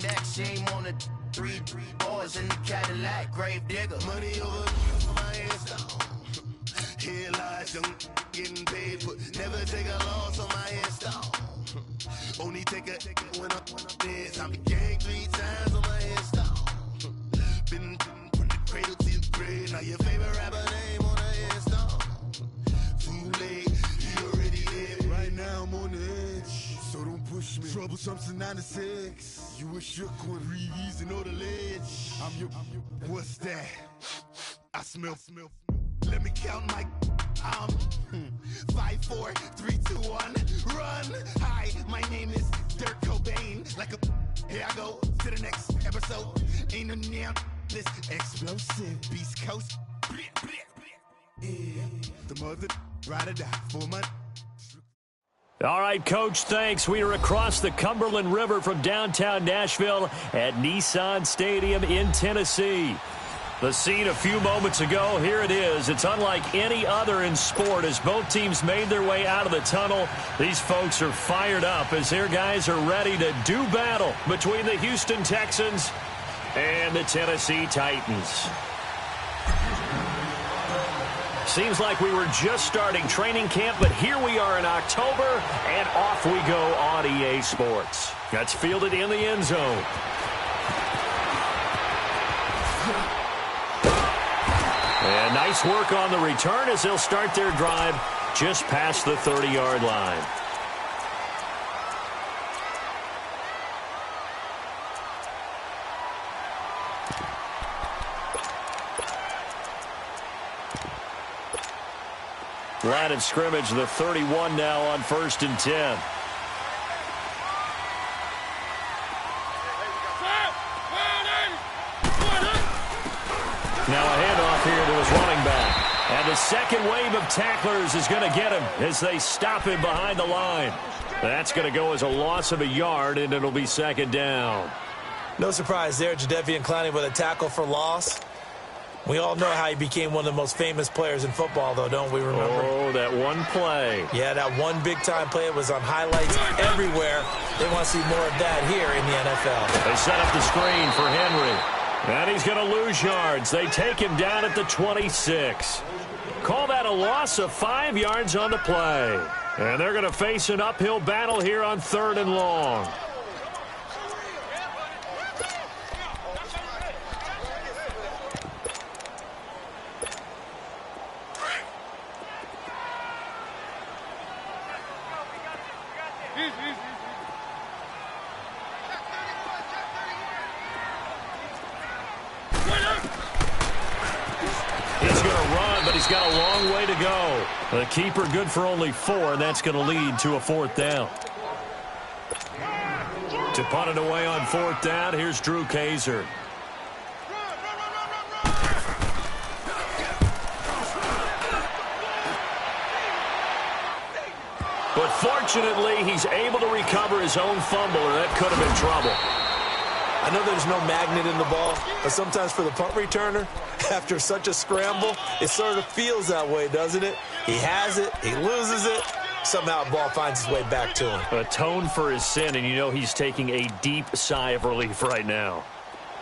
next. Shame on the three boys in the Cadillac. Grave digger. Money over my headstone. Here lies young getting paid, but never take a loss on my headstone. Only take a when I'm dead. Time to gang 3 times on my headstone. Been from the cradle to the grave. Now your favorite rapper name on the headstone. Too late, he already dead. Right now I'm on the edge, so don't push me. Troublesome to 96. You a shook one, breathe and know the ledge. I'm your. What's that? I smell. Let me count my. 5, 4, 3, 2, 1, run. Hi, my name is Dirk Cobain. Like a. Here I go to the next episode. Ain't no damn this explosive Beast Coast. Yeah, the mother ride or die for my. All right, Coach, thanks. We are across the Cumberland River from downtown Nashville at Nissan Stadium in Tennessee. The scene a few moments ago, here it is. It's unlike any other in sport as both teams made their way out of the tunnel. These folks are fired up as their guys are ready to do battle between the Houston Texans and the Tennessee Titans. Seems like we were just starting training camp, but here we are in October, and off we go on EA Sports. That's fielded in the end zone. And nice work on the return as they'll start their drive just past the 30-yard line. Line of scrimmage, the 31 now on 1st and 10. Now a handoff here to his running back. And the second wave of tacklers is going to get him as they stop him behind the line. That's going to go as a loss of a yard, and it'll be 2nd down. No surprise there, Jadeveon Clowney with a tackle for loss. We all know how he became one of the most famous players in football, though, don't we remember? Oh, that one play. Yeah, that one big-time play. It was on highlights everywhere. They want to see more of that here in the NFL. They set up the screen for Henry. And he's going to lose yards. They take him down at the 26. Call that a loss of 5 yards on the play. And they're going to face an uphill battle here on 3rd and long. He's got a long way to go. The keeper good for only 4, and that's going to lead to a 4th down. To punt it away on 4th down, here's Drew Kaiser. But fortunately, he's able to recover his own fumble, or that could have been trouble. I know there's no magnet in the ball, but sometimes for the punt returner, after such a scramble, it sort of feels that way, doesn't it? He has it, he loses it, somehow the ball finds its way back to him. Atone for his sin, and you know he's taking a deep sigh of relief right now.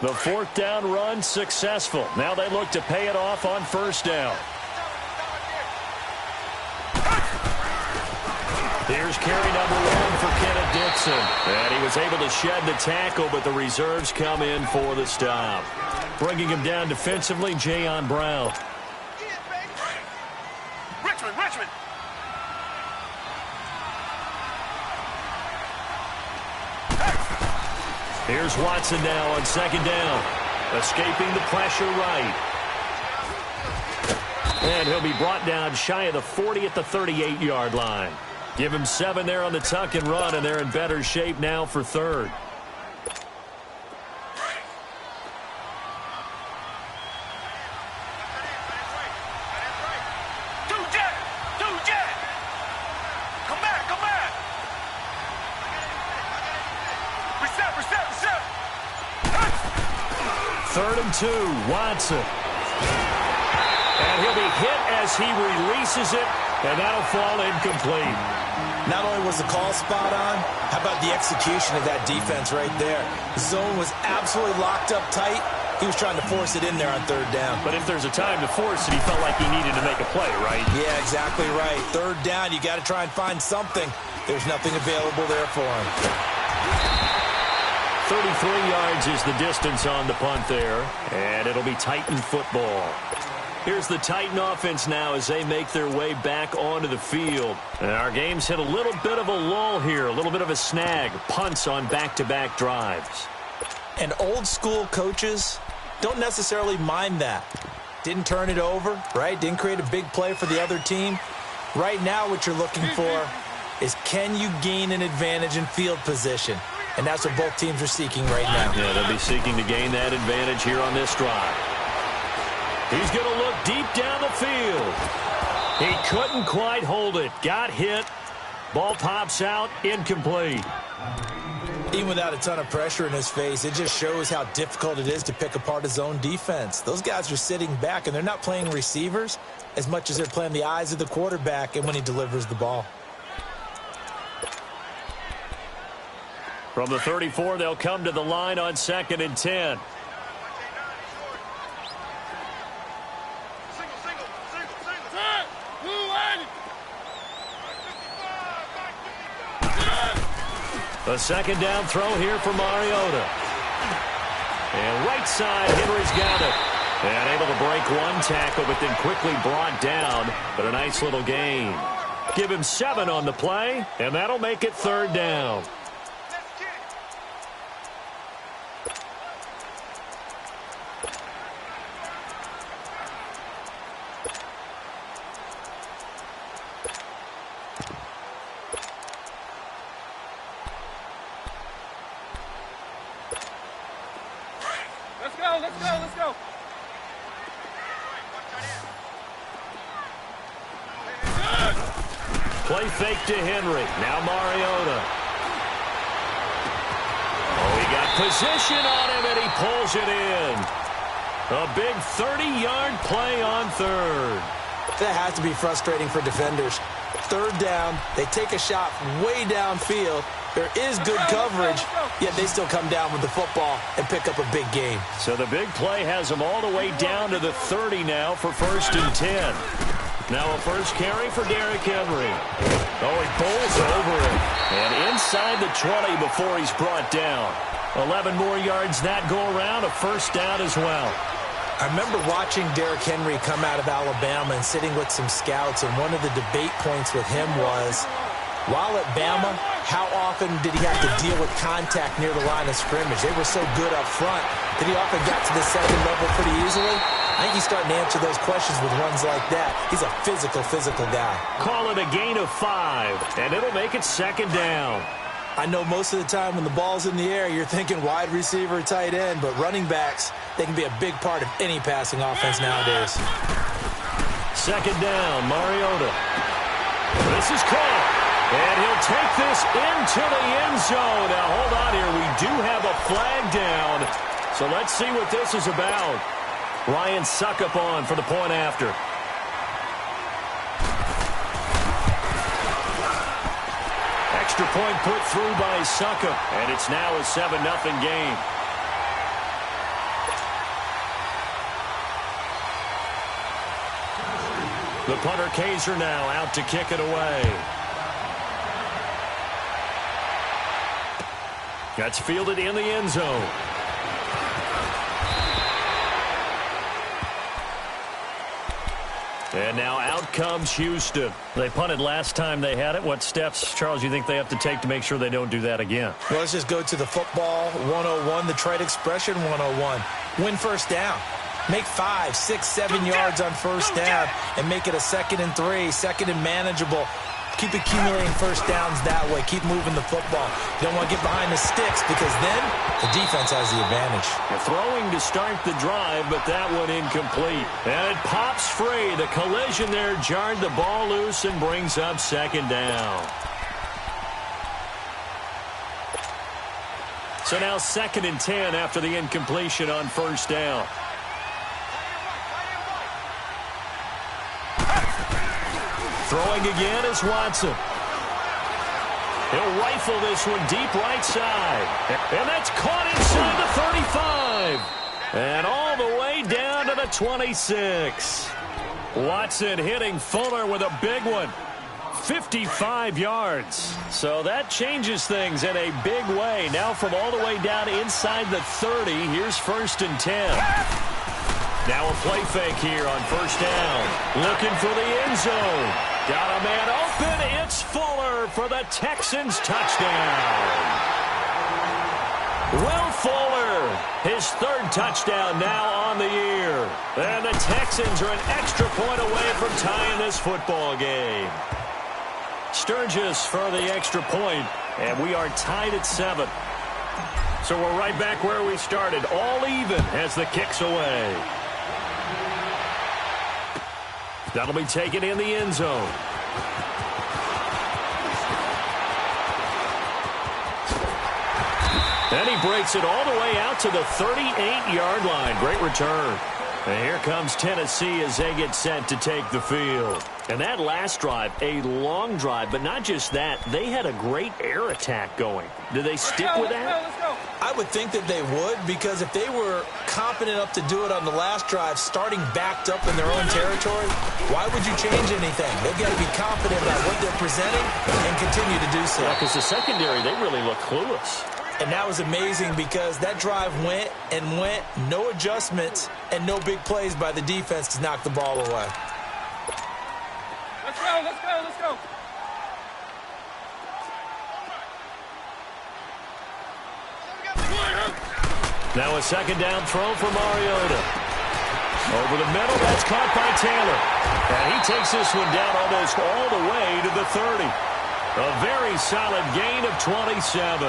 The 4th down run successful. Now they look to pay it off on 1st down. Here's carry number 1 for Kenneth Dixon. And he was able to shed the tackle, but the reserves come in for the stop. Bringing him down defensively, Jayon Brown. Richmond. Here's Watson now on 2nd down. Escaping the pressure right. And he'll be brought down shy of the 40 at the 38-yard line. Give him 7 there on the tuck and run, and they're in better shape now for 3rd. Come back. Reset. 3rd and 2, Watson. And he'll be hit as he releases it, and that'll fall incomplete. Not only was the call spot on, how about the execution of that defense right there? The zone was absolutely locked up tight. He was trying to force it in there on third down. But if there's a time to force it, he felt like he needed to make a play, right? Yeah, exactly right. Third down, you got to try and find something. There's nothing available there for him. 33 yards is the distance on the punt there, and it'll be Titan football. Here's the Titan offense now as they make their way back onto the field. And our game's hit a little bit of a lull here, a little bit of a snag. Punts on back-to-back drives. And old school coaches don't necessarily mind that. Didn't turn it over, right? Didn't create a big play for the other team. Right now what you're looking for is, can you gain an advantage in field position? And that's what both teams are seeking right now. Yeah, they'll be seeking to gain that advantage here on this drive. He's going to look deep down the field. He couldn't quite hold it. Got hit. Ball pops out. Incomplete. Even without a ton of pressure in his face, it just shows how difficult it is to pick apart his own defense. Those guys are sitting back, and they're not playing receivers as much as they're playing the eyes of the quarterback and when he delivers the ball. From the 34, they'll come to the line on 2nd and 10. A second down throw here for Mariota. And right side, Henry's got it. And able to break one tackle, but then quickly brought down. But a nice little gain. Give him 7 on the play, and that'll make it 3rd down. Let's go. Play fake to Henry. Now Mariota. Oh, he got position on him, and he pulls it in. A big 30-yard play on 3rd. That has to be frustrating for defenders. 3rd down, they take a shot way downfield. There is good coverage, yet they still come down with the football and pick up a big gain. So the big play has them all the way down to the 30 now for 1st and 10. Now a first carry for Derrick Henry. Oh, he bowls over it. And inside the 20 before he's brought down. 11 more yards that go around, a 1st down as well. I remember watching Derrick Henry come out of Alabama and sitting with some scouts, and one of the debate points with him was, while at Bama, how often did he have to deal with contact near the line of scrimmage? They were so good up front that he often got to the second level pretty easily. I think he's starting to answer those questions with runs like that. He's a physical guy. Call it a gain of 5, and it'll make it 2nd down. I know most of the time when the ball's in the air, you're thinking wide receiver, tight end, but running backs, they can be a big part of any passing offense nowadays. 2nd down, Mariota. This is caught, and he'll take this into the end zone. Now, hold on here. We do have a flag down, so let's see what this is about. Ryan Suckup on for the point after. Extra point put through by Suckup, and it's now a 7-0 game. The punter Kaiser now out to kick it away. That's fielded in the end zone. And now out comes Houston. They punted last time they had it. What steps, Charles, you think they have to take to make sure they don't do that again? Well, let's just go to the football 101, the trade expression 101. Win 1st down. Make 5, 6, 7 yards on 1st down and make it a 2nd and 3, 2nd and manageable. Keep accumulating 1st downs that way. Keep moving the football. You don't want to get behind the sticks because then the defense has the advantage. Throwing to start the drive, but that one incomplete. And it pops free. The collision there jarred the ball loose and brings up 2nd down. So now 2nd and 10 after the incompletion on 1st down. Throwing again is Watson. He'll rifle this one deep right side. And that's caught inside the 35. And all the way down to the 26. Watson hitting Fuller with a big one. 55 yards. So that changes things in a big way. Now from all the way down inside the 30, here's 1st and 10. Now a play fake here on 1st down. Looking for the end zone. Got a man open. It's Fuller for the Texans touchdown. Will Fuller, his 3rd touchdown now on the year. And the Texans are an extra point away from tying this football game. Sturgis for the extra point, and we are tied at 7. So we're right back where we started, all even as the kick's away. That'll be taken in the end zone. And he breaks it all the way out to the 38-yard line. Great return. And here comes Tennessee as they get set to take the field. And that last drive, a long drive, but not just that. They had a great air attack going. Do they stick with that? Let's go. I would think that they would, because if they were confident enough to do it on the last drive, starting backed up in their own territory, why would you change anything? They've got to be confident about what they're presenting and continue to do so. Yeah, because the secondary, they really look clueless. And that was amazing because that drive went and went, no adjustments, and no big plays by the defense to knock the ball away. Let's go, let's go, let's go. Now a 2nd down throw for Mariota. Over the middle, that's caught by Taylor. And he takes this one down almost all the way to the 30. A very solid gain of 27.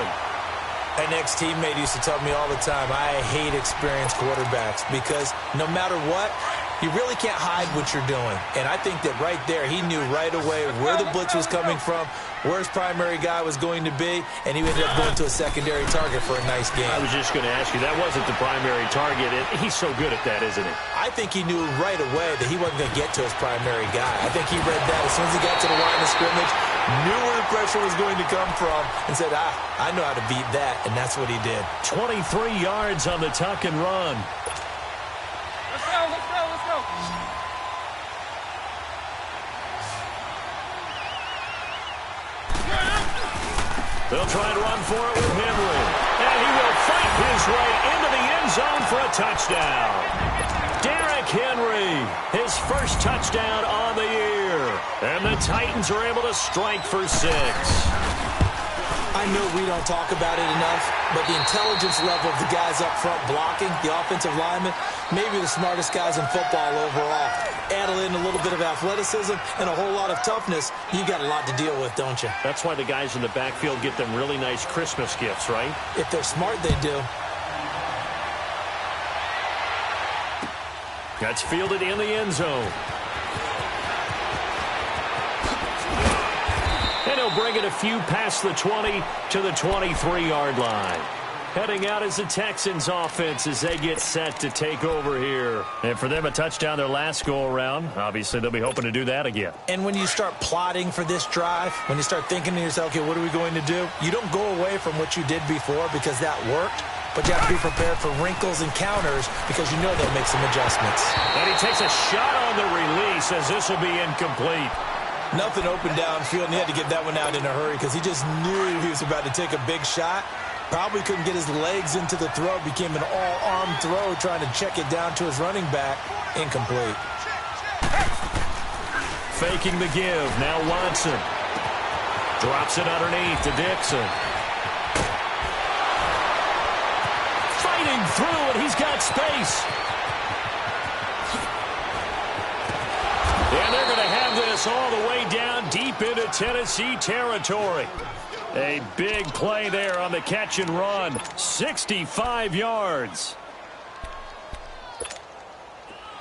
An ex-teammate used to tell me all the time, I hate experienced quarterbacks because no matter what, you really can't hide what you're doing. And I think that right there, he knew right away where the blitz was coming from, where his primary guy was going to be, and he ended up going to a secondary target for a nice game. I was just going to ask you, that wasn't the primary target, and he's so good at that, isn't he? I think he knew right away that he wasn't going to get to his primary guy. I think he read that as soon as he got to the line of scrimmage, knew where the pressure was going to come from, and said, I know how to beat that, and that's what he did. 23 yards on the tuck and run. Let's go, let's go, let's go. They'll try and run for it with Henry. And he will fight his way into the end zone for a touchdown. Derrick Henry, his 1st touchdown on the year. And the Titans are able to strike for 6. I know we don't talk about it enough, but the intelligence level of the guys up front blocking, the offensive linemen, maybe the smartest guys in football overall. Add in a little bit of athleticism and a whole lot of toughness, you got a lot to deal with, don't you? That's why the guys in the backfield get them really nice Christmas gifts, right? If they're smart, they do. That's fielded in the end zone. And he'll bring it a few past the 20 to the 23-yard line. Heading out as the Texans offense as they get set to take over here. And for them, a touchdown their last go-around. Obviously, they'll be hoping to do that again. And when you start plotting for this drive, when you start thinking to yourself, okay, what are we going to do? You don't go away from what you did before because that worked. But you have to be prepared for wrinkles and counters because you know they'll make some adjustments. And he takes a shot on the release as this will be incomplete. Nothing open downfield, and he had to get that one out in a hurry because he just knew he was about to take a big shot. Probably couldn't get his legs into the throw. Became an all-arm throw trying to check it down to his running back. Incomplete. Faking the give. Now Watson. Drops it underneath to Dixon. Fighting through, and he's got space. And they're going to have this all the way down deep into Tennessee territory. A big play there on the catch and run. 65 yards.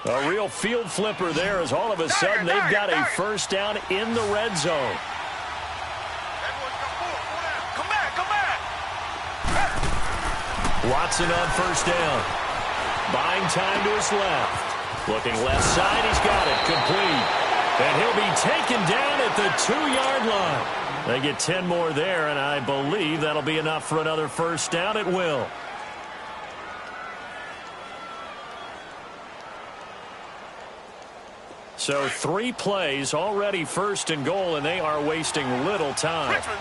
A real field flipper there as all of a sudden they've got a 1st down in the red zone. Come back, come back. Watson on 1st down. Buying time to his left. Looking left side, he's got it complete. And he'll be taken down at the 2-yard line. They get 10 more there, and I believe that'll be enough for another first down. It will. So 3 plays, already first and goal, and they are wasting little time. Richmond.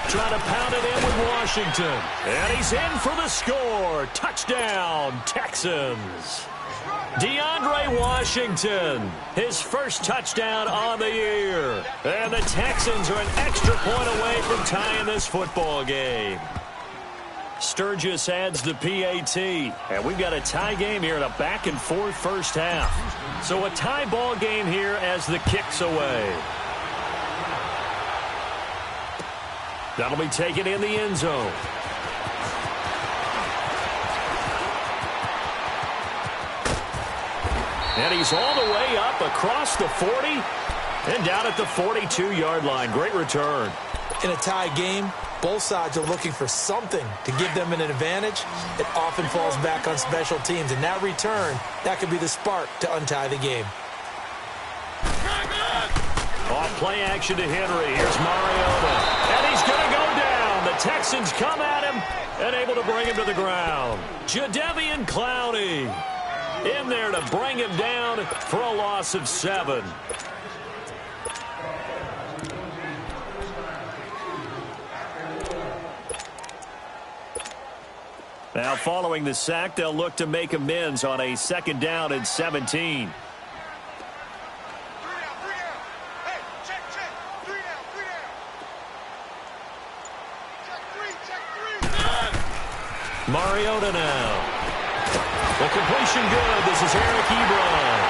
Trying to pound it in with Washington. And he's in for the score. Touchdown, Texans. DeAndre Washington, his first touchdown on the year. And the Texans are an extra point away from tying this football game. Sturgis adds the PAT. And we've got a tie game here in a back-and-forth first half. So a tie ball game here as the kick's away. That'll be taken in the end zone. And he's all the way up across the 40 and down at the 42-yard line. Great return. In a tie game, both sides are looking for something to give them an advantage. It often falls back on special teams. And that return, that could be the spark to untie the game. Off play action to Henry. Here's Mariota. And he's going to go down. The Texans come at him and able to bring him to the ground. Jadeveon Clowney in there to bring him down for a loss of 7. Now following the sack, they'll look to make amends on a 2nd down and 17. Mariota now. The completion good. This is Eric Ebron.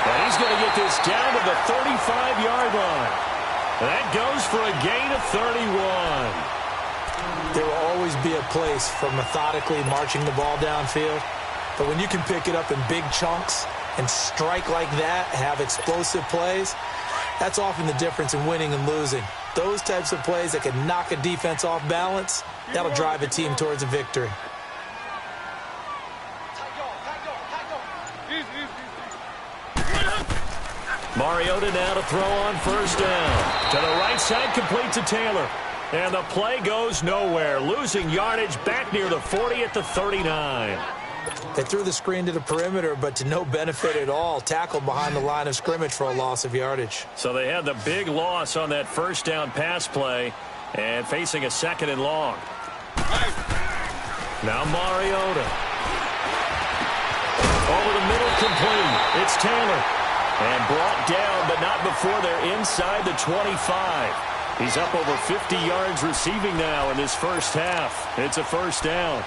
And he's going to get this down to the 35-yard line. That goes for a gain of 31. There will always be a place for methodically marching the ball downfield. But when you can pick it up in big chunks and strike like that, have explosive plays, that's often the difference in winning and losing. Those types of plays that can knock a defense off balance, that'll drive a team towards a victory. Mariota now to throw on first down. To the right side, complete to Taylor. And the play goes nowhere. Losing yardage back near the 40 at the 39. They threw the screen to the perimeter, but to no benefit at all. Tackled behind the line of scrimmage for a loss of yardage. So they had the big loss on that first down pass play and facing a 2nd and long. Now Mariota. Over the middle, complete. It's Taylor. And brought down, but not before they're inside the 25. He's up over 50 yards receiving now in this first half. It's a first down.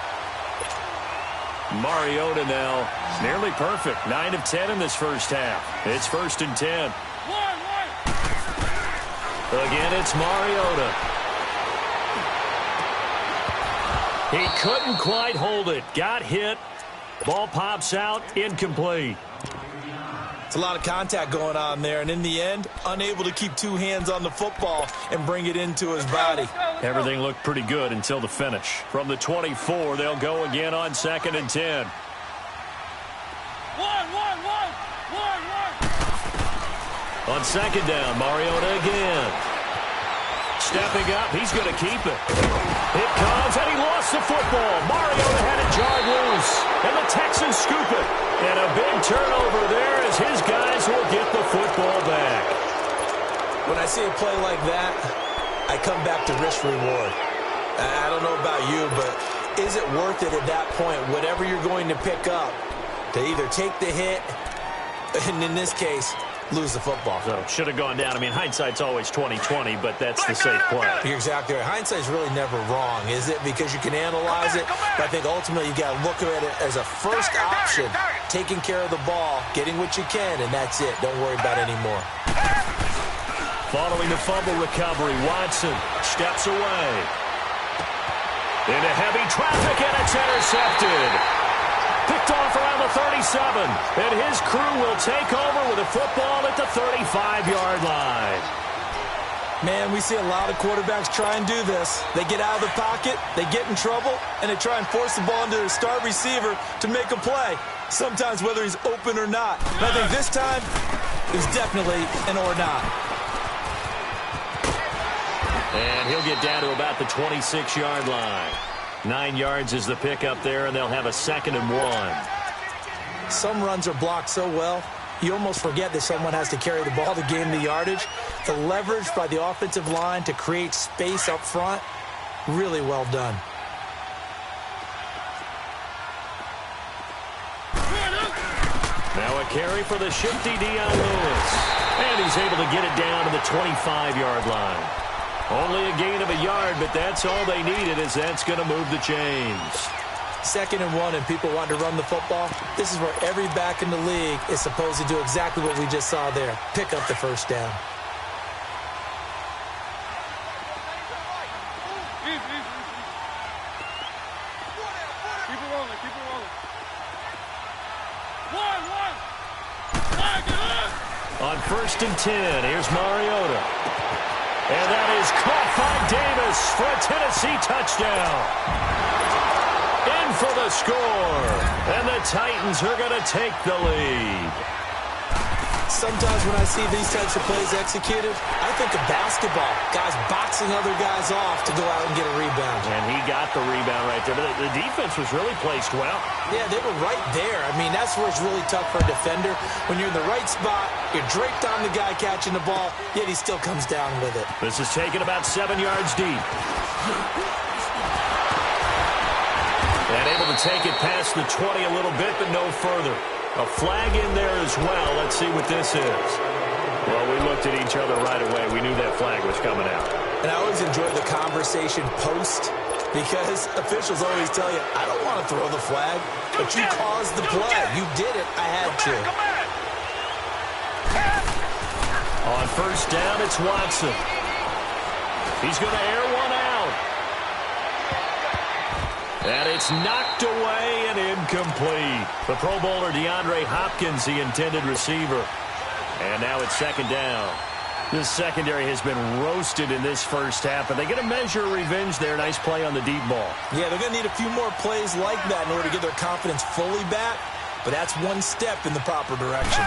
Mariota now nearly perfect. 9 of 10 in this first half. It's 1st and 10. Again, it's Mariota. He couldn't quite hold it. Got hit. Ball pops out. Incomplete. It's a lot of contact going on there, and in the end, unable to keep 2 hands on the football and bring it into his body. Everything looked pretty good until the finish. From the 24, they'll go again on 2nd and 10. On 2nd down, Mariota again. Stepping up, he's going to keep it. It comes, and he lost the football. Mariota had it jarred loose, and the Texans scoop it. And a big turnover there as his guys will get the football back. When I see a play like that, I come back to risk-reward. I don't know about you, but is it worth it at that point, whatever you're going to pick up, to either take the hit, and in this case, lose the football? So should have gone down. I mean, hindsight's always 20/20, but that's the safe play. You're exactly right. Hindsight's really never wrong, is it? Because you can analyze it. But I think ultimately you got to look at it as a first option, taking care of the ball, getting what you can, and that's it. Don't worry about it anymore. Following the fumble recovery, Watson steps away. Into heavy traffic, and it's intercepted. Picked off around the 37, and his crew will take over with a football at the 35-yard line. Man, we see a lot of quarterbacks try and do this. They get out of the pocket, they get in trouble, and they try and force the ball into their star receiver to make a play. sometimes whether he's open or not. But I think this time, it's definitely an or not. And he'll get down to about the 26-yard line. 9 yards is the pickup there, and they'll have a 2nd and 1. Some runs are blocked so well, you almost forget that someone has to carry the ball to gain the yardage. The leverage by the offensive line to create space up front, really well done. Now a carry for the shifty Deion Lewis. And he's able to get it down to the 25-yard line. Only a gain of a yard, but that's all they needed, as that's going to move the chains. 2nd and 1 and people want to run the football. This is where every back in the league is supposed to do exactly what we just saw there. Pick up the first down. Keep it rolling, keep it rolling. On 1st and 10, here's Mariota. And that is caught by Davis for a Tennessee touchdown. In for the score. And the Titans are going to take the lead. Sometimes when I see these types of plays executed, I think of basketball. Guys boxing other guys off to go out and get a rebound. And he got the rebound right there. The defense was really placed well. Yeah, they were right there. I mean, that's where it's really tough for a defender. When you're in the right spot, you're draped on the guy catching the ball, yet he still comes down with it. This is taken about 7 yards deep. And able to take it past the 20 a little bit, but no further. A flag in there as well. Let's see what this is. Well, we looked at each other right away. We knew that flag was coming out. And I always enjoy the conversation post, because officials always tell you, I don't want to throw the flag, but you caused the play. You did it. I had to. On 1st down, it's Watson. He's going to air one out. And it's knocked away and incomplete. The Pro Bowler DeAndre Hopkins, the intended receiver. And now it's 2nd down. This secondary has been roasted in this first half, and they get a measure of revenge there. Nice play on the deep ball. Yeah, they're going to need a few more plays like that in order to get their confidence fully back, but that's one step in the proper direction.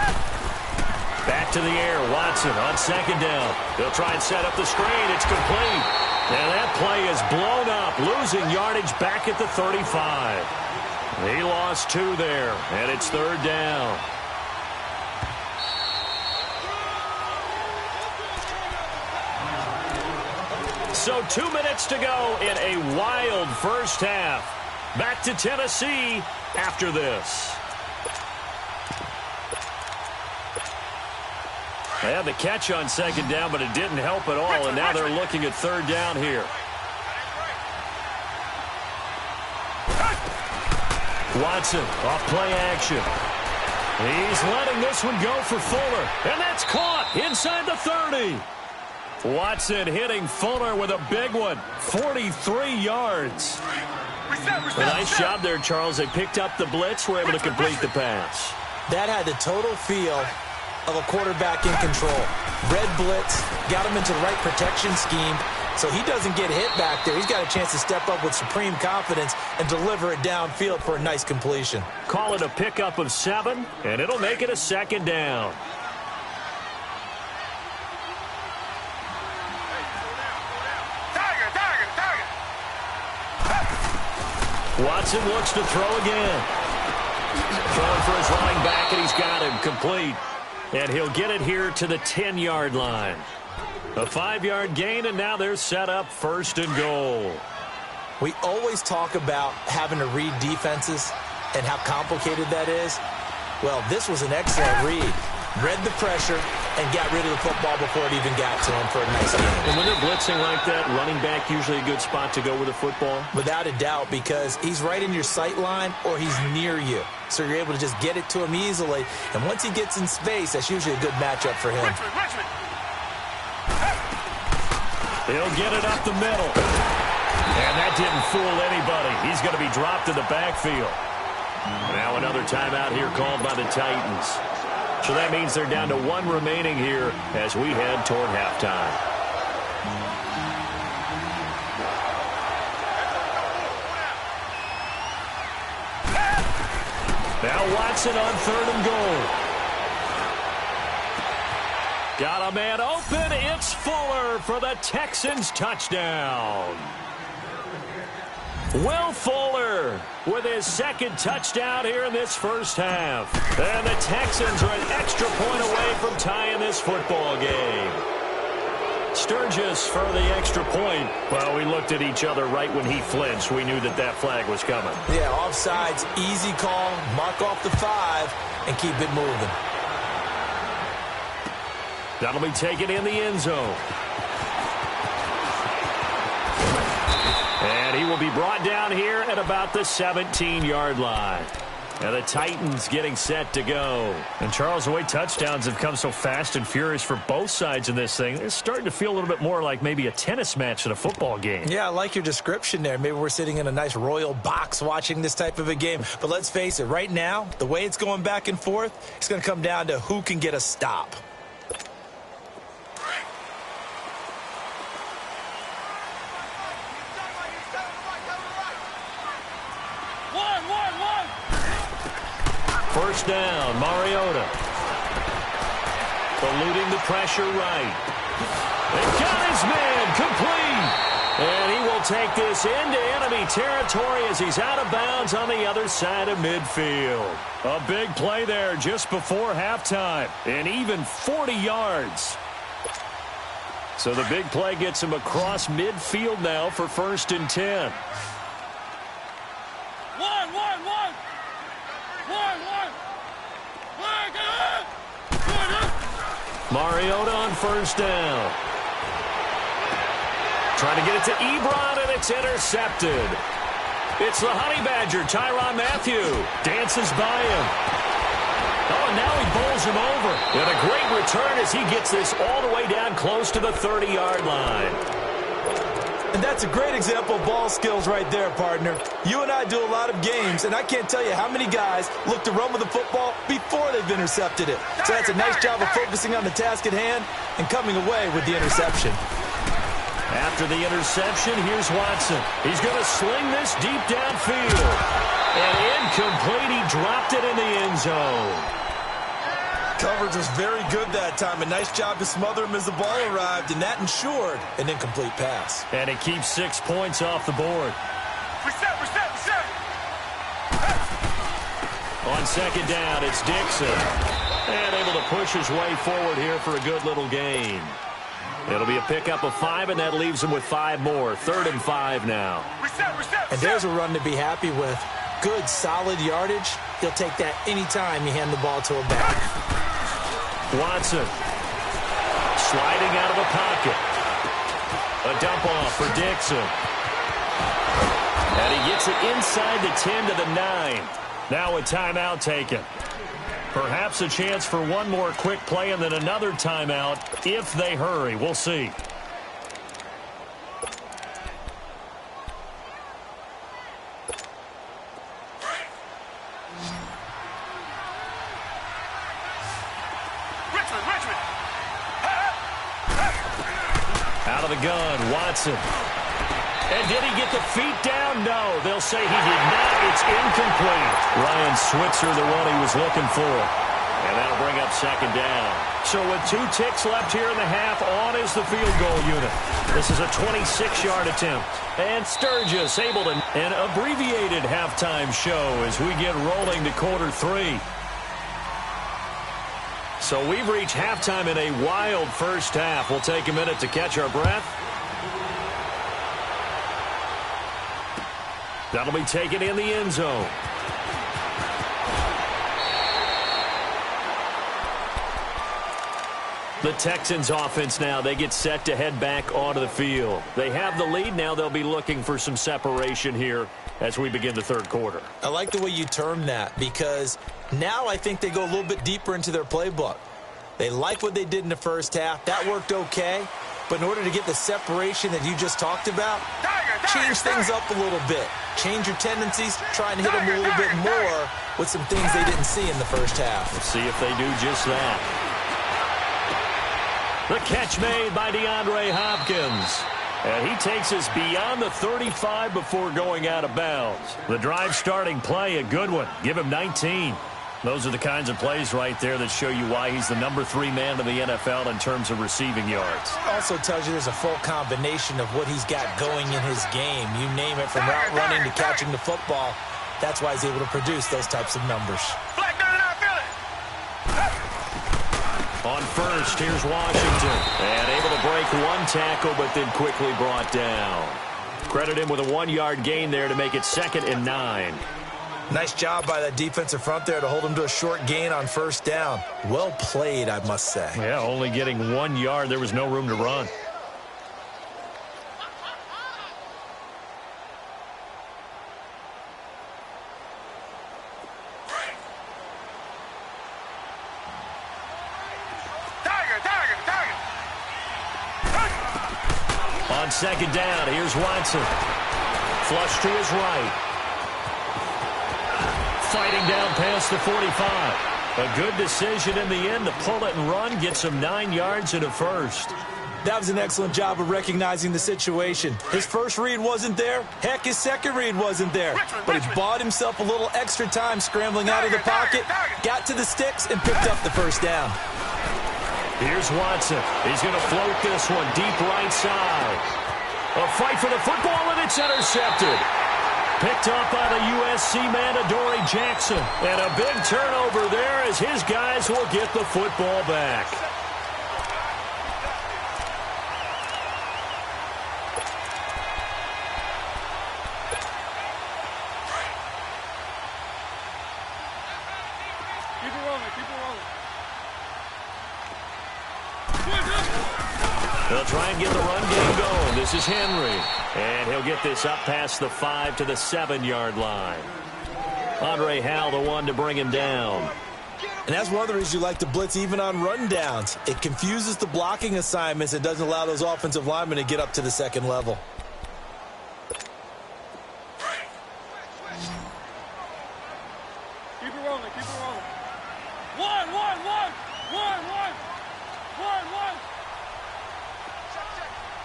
Back to the air, Watson on 2nd down. They'll try and set up the screen. It's complete. And that play is blown up, losing yardage back at the 35. He lost 2 there, and it's 3rd down. So 2 minutes to go in a wild first half. Back to Tennessee after this. They had the catch on 2nd down, but it didn't help at all, and now they're looking at 3rd down here. Watson off play action. He's letting this one go for Fuller, and that's caught inside the 30. Watson hitting Fuller with a big one, 43 yards. A nice job there, Charles. They picked up the blitz, were able to complete the pass. That had the total feel of a quarterback in control. Red blitz, got him into the right protection scheme, so he doesn't get hit back there. He's got a chance to step up with supreme confidence and deliver it downfield for a nice completion. Call it a pickup of 7, and it'll make it a 2nd down. Watson looks to throw again. Throwing for his running back, and he's got him complete. And he'll get it here to the 10-yard line. A 5-yard gain, and now they're set up 1st and goal. We always talk about having to read defenses and how complicated that is. Well, this was an excellent read. Read the pressure and got rid of the football before it even got to him for a nice game. And when they're blitzing like that, running back usually a good spot to go with the football? Without a doubt, because he's right in your sight line or he's near you. So you're able to just get it to him easily. And once he gets in space, that's usually a good matchup for him. He'll get it up the middle. And that didn't fool anybody. He's going to be dropped in the backfield. Now another timeout here called by the Titans. So that means they're down to 1 remaining here as we head toward halftime. Now Watson on 3rd and goal. Got a man open. It's Fuller for the Texans touchdown. Will Fuller with his 2nd touchdown here in this first half. And the Texans are an extra point away from tying this football game. Sturgis for the extra point. Well, we looked at each other right when he flinched. We knew that that flag was coming. Yeah, offsides, easy call, mark off the 5, and keep it moving. That'll be taken in the end zone. And he will be brought down here at about the 17-yard line. And the Titans getting set to go. And Charles, the way touchdowns have come so fast and furious for both sides in this thing, it's starting to feel a little bit more like maybe a tennis match than a football game. Yeah, I like your description there. Maybe we're sitting in a nice royal box watching this type of a game. But let's face it, right now, the way it's going back and forth, it's going to come down to who can get a stop. First down, Mariota. Eluding the pressure right. They got his man complete. And he will take this into enemy territory as he's out of bounds on the other side of midfield. A big play there just before halftime. And even 40 yards. So the big play gets him across midfield now for 1st and 10. Mariota on 1st down. Trying to get it to Ebron, and it's intercepted. It's the Honey Badger, Tyrann Mathieu. Dances by him. Oh, and now he bowls him over. And a great return as he gets this all the way down close to the 30-yard line. And that's a great example of ball skills right there, partner. You and I do a lot of games, and I can't tell you how many guys look to run with the football before they've intercepted it. So that's a nice job of focusing on the task at hand and coming away with the interception. After the interception, here's Watson. He's going to sling this deep downfield. And incomplete. He dropped it in the end zone. Coverage was very good that time. A nice job to smother him as the ball arrived, and that ensured an incomplete pass. And it keeps 6 points off the board. Reset. On 2nd down, it's Dixon. And able to push his way forward here for a good little gain. It'll be a pickup of 5, and that leaves him with 5 more. 3rd and 5 now. And there's a run to be happy with. Good, solid yardage. He'll take that anytime you hand the ball to a back. Watson sliding out of the pocket. A dump off for Dixon. And he gets it inside the 10 to the 9. Now a timeout taken. Perhaps a chance for one more quick play and then another timeout if they hurry. We'll see. Out of the gun, Watson. And did he get the feet down? No. They'll say he did not. It's incomplete. Ryan Switzer, the one he was looking for. And that'll bring up 2nd down. So with 2 ticks left here in the half, on is the field goal unit. This is a 26-yard attempt. And Sturgis able to an abbreviated halftime show as we get rolling to quarter 3. So we've reached halftime in a wild first half. We'll take a minute to catch our breath. That'll be taken in the end zone. The Texans offense now, they get set to head back onto the field. They have the lead. Now they'll be looking for some separation here as we begin the 3rd quarter. I like the way you termed that because now I think they go a little bit deeper into their playbook. They like what they did in the first half. That worked okay. But in order to get the separation that you just talked about, change things up a little bit. Change your tendencies, try and hit them a little bit more with some things they didn't see in the first half. Let's see if they do just that. The catch made by DeAndre Hopkins. And he takes us beyond the 35 before going out of bounds. The drive starting play, a good one. Give him 19. Those are the kinds of plays right there that show you why he's the number 3 man in the NFL in terms of receiving yards. Also tells you there's a full combination of what he's got going in his game. You name it, from route running to catching the football. That's why he's able to produce those types of numbers. On first, here's Washington. And able to break one tackle, but then quickly brought down. Credit him with a 1-yard gain there to make it 2nd and 9. Nice job by that defensive front there to hold him to a short gain on first down. Well played, I must say. Yeah, only getting 1 yard. There was no room to run. On 2nd down, here's Watson. Flush to his right. Fighting down past the 45. A good decision in the end to pull it and run. Gets him 9 yards and a first. That was an excellent job of recognizing the situation. His first read wasn't there. Heck, his second read wasn't there. But he bought himself a little extra time scrambling out of the pocket, got to the sticks, and picked up the first down. Here's Watson. He's going to float this one deep right side. A fight for the football, and it's intercepted. Picked up by the USC man, Adoree Jackson. And a big turnover there as his guys will get the football back. Keep it rolling, keep it rolling. They'll try and get the run game going. This is Henry. And he'll get this up past the 5 to the 7-yard line. Andre Howell, the one to bring him down. And that's one of the reasons you like to blitz even on rundowns. It confuses the blocking assignments and doesn't allow those offensive linemen to get up to the second level. Keep it rolling, keep it rolling. One, one, one, one, one, one, one.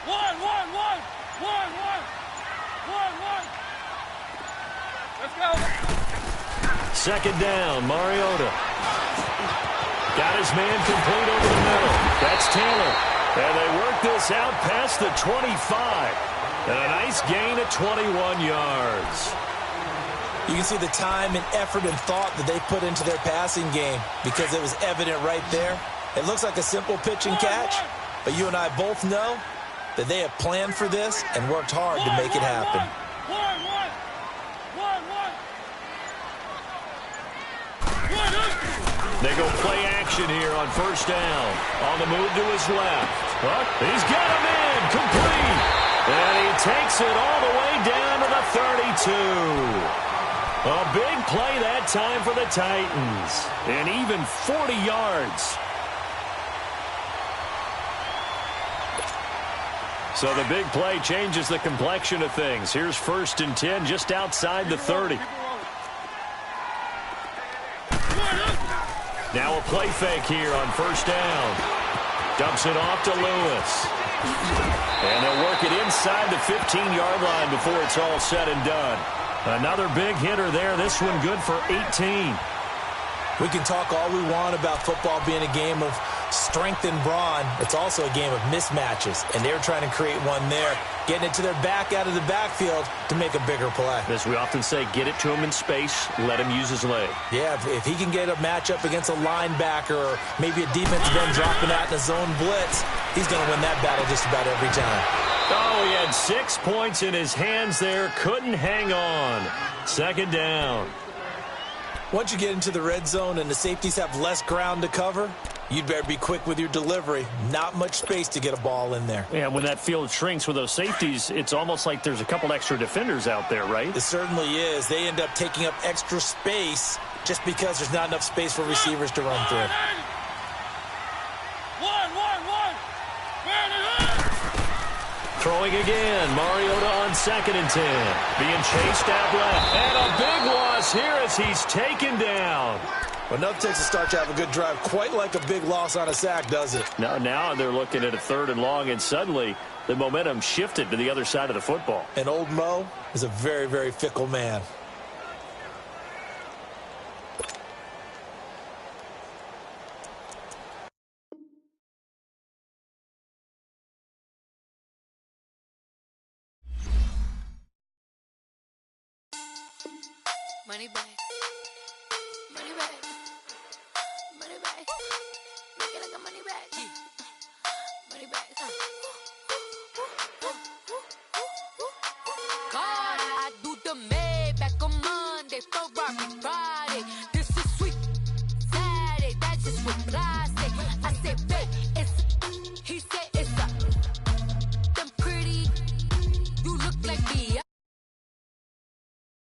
One, one, one, one, one, one, one. Let's go. 2nd down, Mariota. Got his man complete over the middle. That's Taylor. And they work this out past the 25. And a nice gain of 21 yards. You can see the time and effort and thought that they put into their passing game because it was evident right there. It looks like a simple pitch and catch, but you and I both know that they have planned for this and worked hard to make it happen. They go play action here on first down. On the move to his left. But he's got him in, complete. And he takes it all the way down to the 32. A big play that time for the Titans. And even 40 yards. So the big play changes the complexion of things. Here's 1st and 10 just outside the 30. Now a play fake here on first down. Dumps it off to Lewis. And they'll work it inside the 15-yard line before it's all said and done. Another big hitter there. This one good for 18. We can talk all we want about football being a game of strength and brawn. It's also a game of mismatches, and they're trying to create one there, getting it to their back out of the backfield to make a bigger play. As we often say, get it to him in space, let him use his leg. Yeah, if he can get a matchup against a linebacker or maybe a defensive end dropping out in a zone blitz, he's going to win that battle just about every time. Oh, he had 6 points in his hands there, couldn't hang on. 2nd down. Once you get into the red zone and the safeties have less ground to cover, you'd better be quick with your delivery. Not much space to get a ball in there. Yeah, when that field shrinks with those safeties, it's almost like there's a couple extra defenders out there, right? It certainly is. They end up taking up extra space just because there's not enough space for receivers to run through. Throwing again, Mariota on 2nd and 10. Being chased out left. And a big loss here as he's taken down. Well, nothing takes a start to have a good drive, quite like a big loss on a sack, does it? Now they're looking at a 3rd and long, and suddenly the momentum shifted to the other side of the football. And old Mo is a very, very fickle man. Money back.